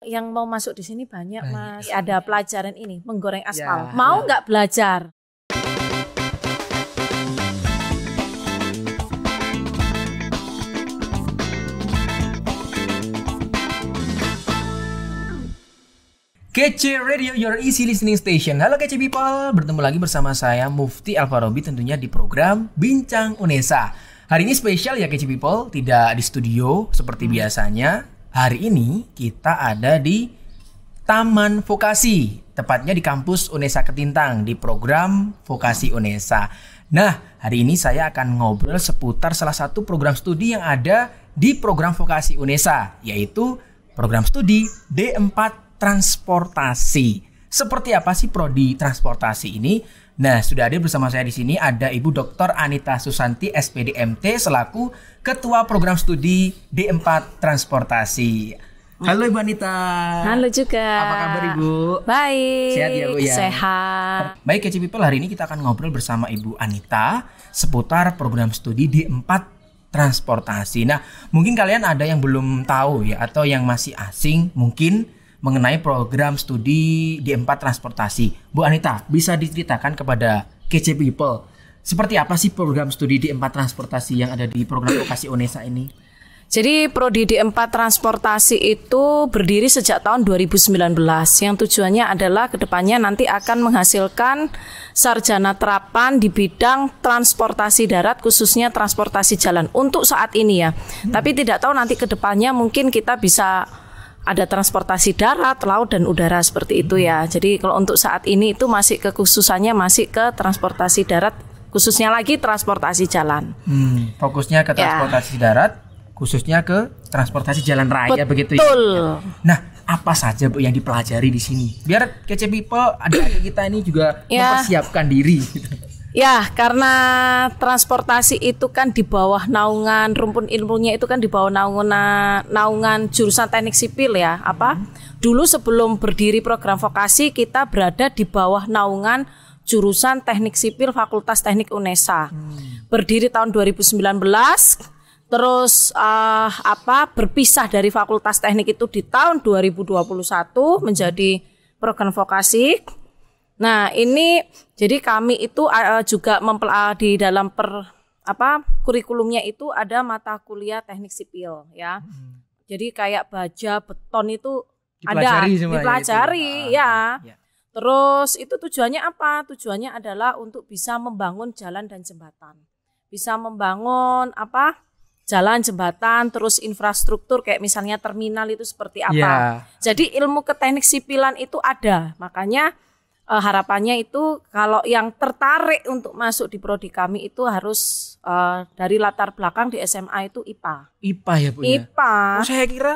Yang mau masuk di sini banyak, Banyak. Mas. Ada pelajaran ini, menggoreng aspal. Ya, Mau ya. nggak belajar? Kece Radio, your easy listening station. Halo Kece People, bertemu lagi bersama saya Mufti Alfarobi tentunya di program Bincang Unesa. Hari ini spesial ya Kece People, tidak di studio seperti biasanya. Hari ini kita ada di Taman Vokasi, tepatnya di kampus Unesa Ketintang di program Vokasi Unesa. Nah, hari ini saya akan ngobrol seputar salah satu program studi yang ada di program Vokasi Unesa, yaitu program studi D4 Transportasi. Seperti apa sih prodi transportasi ini? Nah, sudah hadir bersama saya di sini ada Ibu Dr. Anita Susanti SPD MT selaku Ketua Program Studi D4 Transportasi. Halo Ibu Anita. Halo juga. Apa kabar Ibu? Baik. Sehat ya Bu ya? Sehat. Baik Kece People, hari ini kita akan ngobrol bersama Ibu Anita seputar program studi D4 Transportasi. Nah, mungkin kalian ada yang belum tahu ya, atau yang masih asing mungkin mengenai program studi D4 Transportasi. Bu Anita, bisa diceritakan kepada Kece People seperti apa sih program studi D4 Transportasi yang ada di program Vokasi Unesa ini? Jadi Prodi D4 Transportasi itu berdiri sejak tahun 2019 yang tujuannya adalah kedepannya nanti akan menghasilkan sarjana terapan di bidang transportasi darat, khususnya transportasi jalan untuk saat ini ya. Tapi tidak tahu nanti kedepannya mungkin kita bisa ada transportasi darat, laut dan udara seperti itu ya. Jadi kalau untuk saat ini itu masih kekhususannya masih ke transportasi darat, khususnya lagi transportasi jalan. Fokusnya ke transportasi darat, khususnya ke transportasi jalan raya. Betul. Begitu ya. Nah, apa saja Bu yang dipelajari di sini? Biar Kece People, adik-adik kita ini juga mempersiapkan diri. Ya, karena transportasi itu kan di bawah naungan rumpun ilmunya itu kan di bawah naungan jurusan teknik sipil ya. Dulu sebelum berdiri program vokasi kita berada di bawah naungan jurusan teknik sipil Fakultas Teknik Unesa. Berdiri tahun 2019. Terus berpisah dari Fakultas Teknik itu di tahun 2021 menjadi program vokasi. Nah, ini jadi kami itu juga di dalam kurikulumnya itu ada mata kuliah teknik sipil ya. Jadi kayak baja, beton itu dipelajari ya. Terus itu tujuannya apa? Tujuannya adalah untuk bisa membangun jalan dan jembatan. Bisa membangun jalan, jembatan, terus infrastruktur kayak misalnya terminal itu seperti apa. Jadi ilmu ke teknik sipilan itu ada. Makanya harapannya itu kalau yang tertarik untuk masuk di prodi kami itu harus dari latar belakang di SMA itu IPA. IPA ya Bu ya? IPA. Oh, saya kira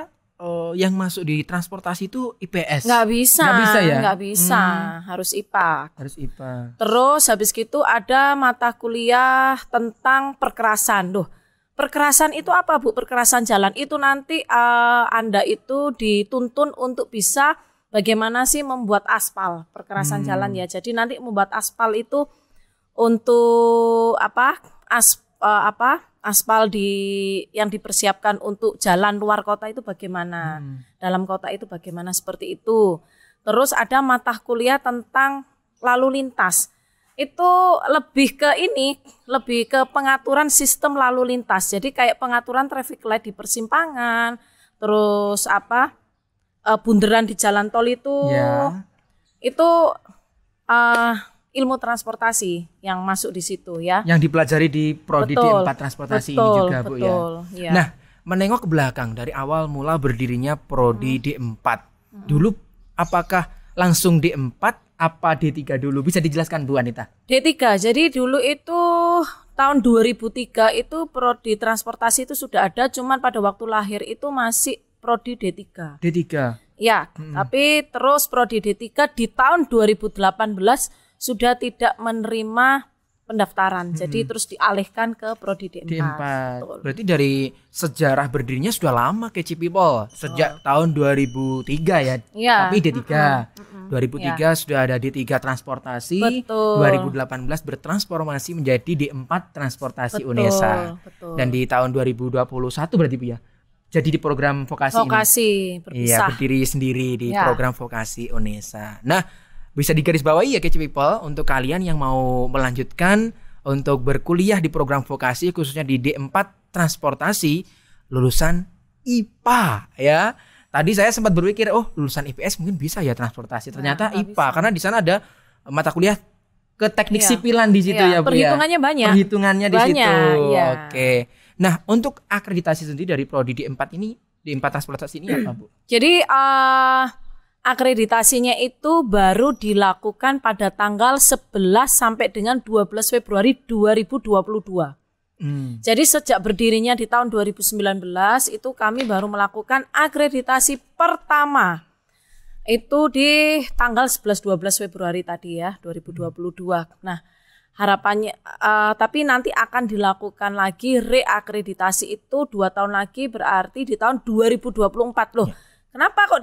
yang masuk di transportasi itu IPS. Nggak bisa ya? Nggak bisa, harus IPA. Harus IPA. Terus habis gitu ada mata kuliah tentang perkerasan. Perkerasan itu apa Bu? Perkerasan jalan itu nanti Anda itu dituntun untuk bisa bagaimana sih membuat aspal, perkerasan jalan ya. Jadi nanti membuat aspal itu untuk aspal yang dipersiapkan untuk jalan luar kota itu bagaimana, dalam kota itu bagaimana, seperti itu. Terus ada mata kuliah tentang lalu lintas. Itu lebih ke pengaturan sistem lalu lintas. Jadi kayak pengaturan traffic light di persimpangan, terus bunderan di jalan tol itu. Itu ilmu transportasi yang masuk di situ ya. Yang dipelajari di prodi D4 Transportasi ini juga Bu ya. Nah, menengok ke belakang dari awal mula berdirinya prodi D4. Dulu apakah langsung D4 apa D3 dulu? Bisa dijelaskan Bu Anita? D3. Jadi dulu itu tahun 2003 itu prodi transportasi itu sudah ada, cuman pada waktu lahir itu masih prodi D3. D3. Ya, tapi terus prodi D3 di tahun 2018 sudah tidak menerima pendaftaran. Jadi terus dialihkan ke prodi D4. D4. Berarti dari sejarah berdirinya sudah lama Kece People. Sejak tahun 2003 ya. Tapi D3. 2003 sudah ada D3 Transportasi. Betul. 2018 bertransformasi menjadi D4 Transportasi Unesa. Betul. Dan di tahun 2021 berarti Bu ya. jadi di program vokasi ini. Vokasi Iya, berpisah. berdiri sendiri di Ya. program vokasi UNESA. Nah, bisa digarisbawahi ya Kece People untuk kalian yang mau melanjutkan untuk berkuliah di program vokasi khususnya di D4 transportasi lulusan IPA ya. Tadi saya sempat berpikir, oh lulusan IPS mungkin bisa ya transportasi. Ternyata nggak IPA bisa. karena di sana ada mata kuliah ke teknik Iya. sipilan di situ Iya, ya Bu ya. perhitungannya banyak. Perhitungannya di situ. Banyak, iya. Oke. Nah, untuk akreditasi sendiri dari prodi D4 ini, D4 transportasi ini apa, Bu? Jadi akreditasinya itu baru dilakukan pada tanggal 11 sampai dengan 12 Februari 2022. Jadi sejak berdirinya di tahun 2019 itu kami baru melakukan akreditasi pertama. Itu di tanggal 11-12 Februari tadi ya, 2022. Nah, harapannya tapi nanti akan dilakukan lagi reakreditasi itu 2 tahun lagi, berarti di tahun 2024 loh. Kenapa kok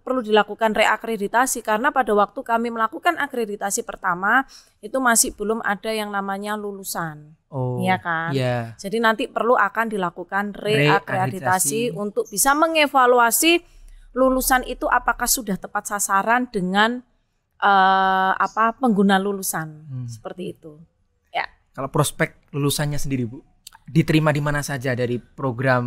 perlu dilakukan reakreditasi? Karena pada waktu kami melakukan akreditasi pertama itu masih belum ada yang namanya lulusan. Oh, Iya kan? iya. Jadi nanti perlu akan dilakukan reakreditasi Reakreditasi. untuk bisa mengevaluasi lulusan itu apakah sudah tepat sasaran dengan pengguna lulusan. Seperti itu. Ya. Kalau prospek lulusannya sendiri, Bu, diterima di mana saja dari program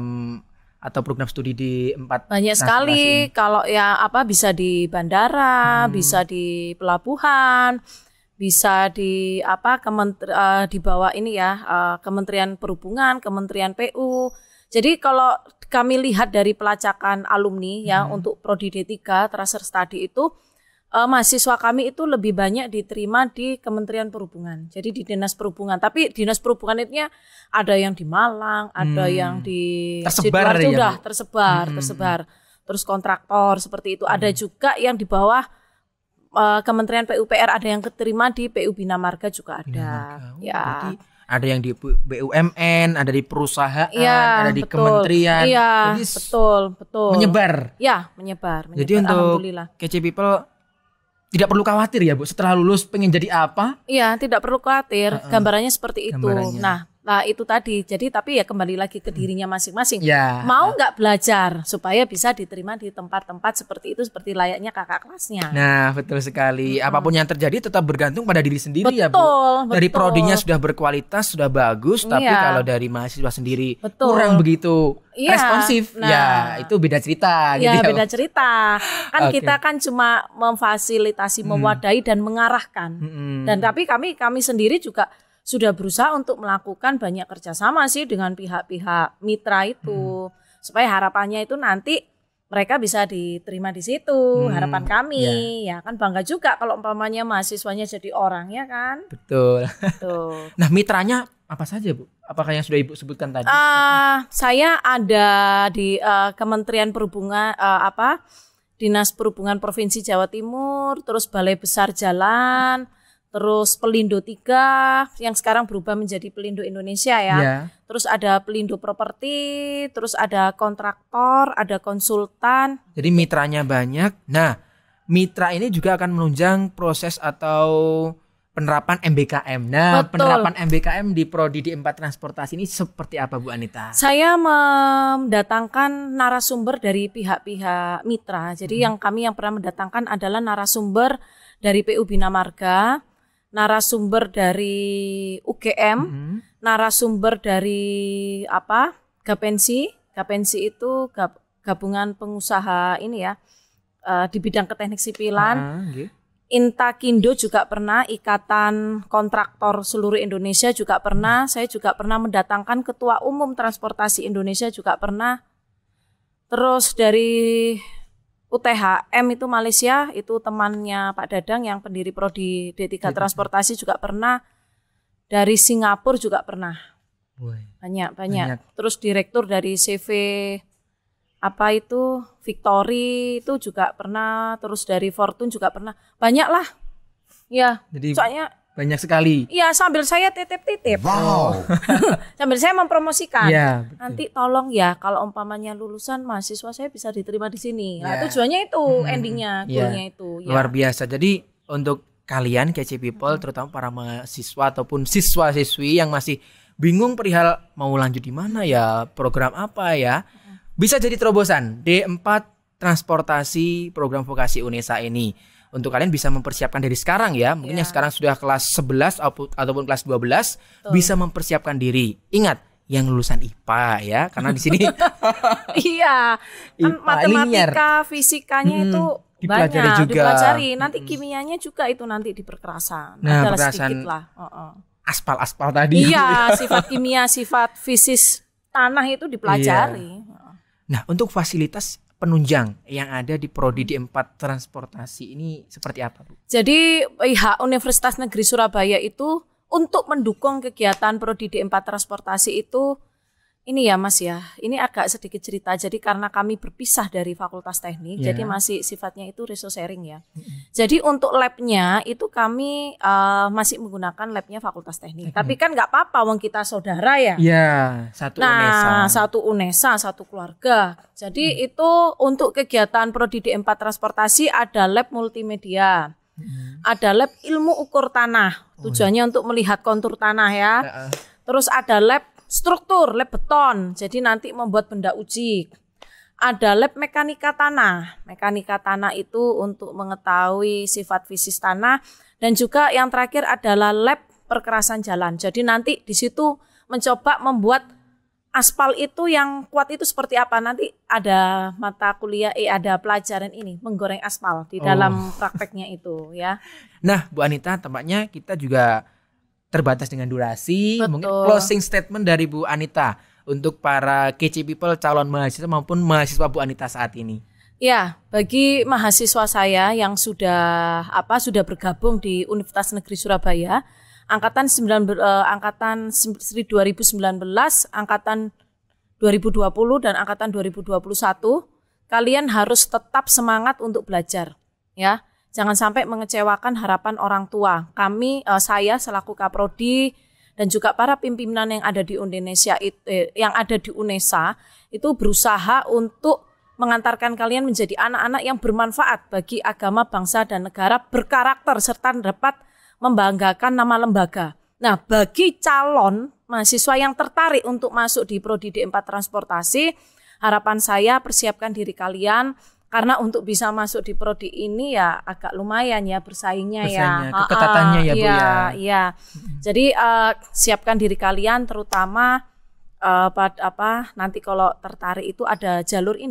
atau program studi di 4 Banyak sekali kalau ya bisa di bandara, bisa di pelabuhan, bisa di di bawah ini ya Kementerian Perhubungan, Kementerian PU. Jadi kalau kami lihat dari pelacakan alumni ya untuk prodi D3 Tracer Study itu mahasiswa kami itu lebih banyak diterima di Kementerian Perhubungan. Jadi di Dinas Perhubungan. Tapi Dinas Perhubungan itu ada yang di Malang, ada yang di Tersebar Sidoarjo, ya, Bu? tersebar. Terus kontraktor seperti itu. Ada juga yang di bawah Kementerian PUPR, ada yang keterima di PU Bina Marga juga ada. Oh, Ya. berarti ada yang di BUMN, ada di perusahaan, Iya, ada di betul. kementerian. Iya, Jadi betul. menyebar. Ya, menyebar. Jadi untuk Alhamdulillah. Kece People tidak perlu khawatir ya Bu, setelah lulus pengen jadi apa? Iya, tidak perlu khawatir. Gambarannya seperti itu. Gambarannya. Nah, itu tadi. Jadi tapi ya kembali lagi ke dirinya masing-masing. Ya. Mau nggak belajar supaya bisa diterima di tempat-tempat seperti itu, seperti layaknya kakak kelasnya. Nah, betul sekali. Apapun yang terjadi tetap bergantung pada diri sendiri ya Bu. Betul, Dari betul. prodinya sudah berkualitas, sudah bagus, tapi Iya. kalau dari mahasiswa sendiri Betul. kurang begitu Iya, responsif, nah. ya itu beda cerita gitu Ya, ya. Bu. beda cerita. Kan Oke. kita kan cuma memfasilitasi, mewadai dan mengarahkan. Dan tapi kami sendiri juga sudah berusaha untuk melakukan banyak kerjasama sih dengan pihak-pihak mitra itu, supaya harapannya itu nanti mereka bisa diterima di situ. Harapan kami ya kan bangga juga kalau umpamanya mahasiswanya jadi orang ya kan. Betul. Tuh. Nah, mitranya apa saja Bu? Apakah yang sudah Ibu sebutkan tadi? Saya ada di Kementerian Perhubungan Dinas Perhubungan Provinsi Jawa Timur, terus Balai Besar Jalan, terus Pelindo 3 yang sekarang berubah menjadi Pelindo Indonesia ya. Ya. Terus ada Pelindo Properti, terus ada kontraktor, ada konsultan. Jadi mitranya banyak. Nah, mitra ini juga akan menunjang proses atau penerapan MBKM. Nah, Betul. penerapan MBKM di Prodi D4 Transportasi ini seperti apa Bu Anita? Saya mendatangkan narasumber dari pihak-pihak mitra. Jadi yang pernah mendatangkan adalah narasumber dari PU Bina Marga, narasumber dari UGM, narasumber dari Gapensi. Gapensi itu gabungan pengusaha ini ya di bidang keteknik sipilan. Nggih. Intakindo juga pernah, Ikatan Kontraktor Seluruh Indonesia juga pernah. Saya juga pernah mendatangkan Ketua Umum Transportasi Indonesia juga pernah. Terus dari UTHM itu Malaysia, itu temannya Pak Dadang yang pendiri Prodi D3 Transportasi juga pernah. Dari Singapura juga pernah. Banyak. Terus direktur dari CV Victory itu juga pernah, terus dari Fortune juga pernah. Banyak lah. Ya, Jadi soalnya banyak sekali. iya sambil saya titip-titip. Wow. Sambil saya mempromosikan. Iya, betul. Nanti tolong ya kalau umpamanya lulusan mahasiswa saya bisa diterima di sini. Nah, Ya. tujuannya itu, endingnya, Iya. goalnya itu. Ya. Luar biasa. Jadi untuk kalian Kece People, terutama para mahasiswa ataupun siswa-siswi yang masih bingung perihal mau lanjut di mana ya, program apa ya, bisa jadi terobosan D4 transportasi program vokasi UNESA ini. Untuk kalian bisa mempersiapkan dari sekarang ya. Mungkin yang sekarang sudah kelas 11 ataupun kelas 12 bisa mempersiapkan diri. Ingat, yang lulusan IPA ya, karena di sini iya, kan matematika, fisikanya itu banyak dipelajari. Nanti kimianya juga itu nanti diperkerasa. Nah, adalah sedikit lah. Aspal tadi. Iya, sifat kimia, sifat fisis tanah itu dipelajari. Nah, untuk fasilitas penunjang yang ada di Prodi D4 Transportasi ini seperti apa, Bu? Jadi pihak Universitas Negeri Surabaya itu untuk mendukung kegiatan Prodi D4 Transportasi itu, ini ya Mas ya, ini agak sedikit cerita. Jadi karena kami berpisah dari Fakultas Teknik, jadi masih sifatnya itu resource sharing ya. Jadi untuk labnya itu kami masih menggunakan labnya Fakultas Teknik. Tapi kan nggak apa-apa, wong kita saudara ya. Iya, satu UNESA. Satu UNESA, satu keluarga. Jadi itu untuk kegiatan Prodi D4 Transportasi ada lab multimedia. Ada lab ilmu ukur tanah, tujuannya untuk melihat kontur tanah ya. Terus ada lab struktur, lab beton, jadi nanti membuat benda uji. Ada lab mekanika tanah. Mekanika tanah itu untuk mengetahui sifat fisis tanah. Dan juga yang terakhir adalah lab perkerasan jalan. Jadi nanti di situ mencoba membuat aspal itu yang kuat itu seperti apa. Nanti ada mata kuliah, ada pelajaran ini, menggoreng aspal di dalam prakteknya itu ya. Nah, Bu Anita, tampaknya kita juga terbatas dengan durasi. Betul. Mungkin closing statement dari Bu Anita untuk para KC People calon mahasiswa maupun mahasiswa Bu Anita saat ini. Ya, bagi mahasiswa saya yang sudah bergabung di Universitas Negeri Surabaya, angkatan 2019, angkatan 2020 dan angkatan 2021, kalian harus tetap semangat untuk belajar ya. Jangan sampai mengecewakan harapan orang tua. Saya selaku Kaprodi dan juga para pimpinan yang ada di Indonesia, yang ada di UNESA, itu berusaha untuk mengantarkan kalian menjadi anak-anak yang bermanfaat bagi agama, bangsa, dan negara, berkarakter, serta dapat membanggakan nama lembaga. Nah, bagi calon mahasiswa yang tertarik untuk masuk di Prodi D4 Transportasi, harapan saya persiapkan diri kalian. Karena untuk bisa masuk di prodi ini ya agak lumayan ya bersaingnya ya. Keketatannya ya Bu ya. Iya. Jadi siapkan diri kalian terutama nanti kalau tertarik itu ada jalur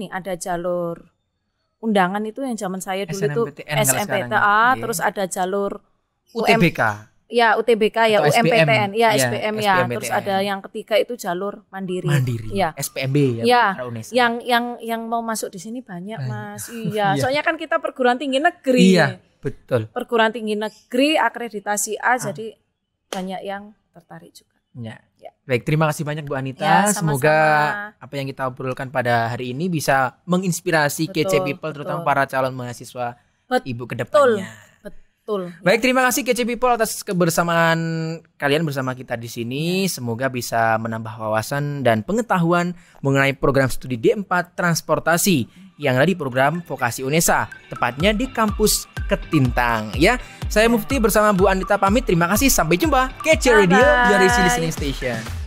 undangan itu yang zaman saya dulu itu SNMPTN, terus ada jalur UTBK. Ya UTBK ya, UMPTN ya, ya SBM ya. Terus ada yang ketiga itu jalur mandiri. Ya. SPMB ya. Yang mau masuk di sini banyak Mas. Iya. Soalnya kan kita perguruan tinggi negeri. Iya, betul. Perguruan tinggi negeri akreditasi A, jadi banyak yang tertarik juga. Ya. Baik, terima kasih banyak Bu Anita. Ya, sama-sama. Semoga apa yang kita obrolkan pada hari ini bisa menginspirasi KC People, terutama para calon mahasiswa Ibu ke depannya. Betul. Baik, terima kasih KC People atas kebersamaan kalian bersama kita di sini. Semoga bisa menambah wawasan dan pengetahuan mengenai program studi D4 Transportasi yang ada di program Vokasi UNESA, tepatnya di kampus Ketintang ya. Saya Mufti bersama Bu Anita pamit. Terima kasih, sampai jumpa. KC Radio, your easy listening station.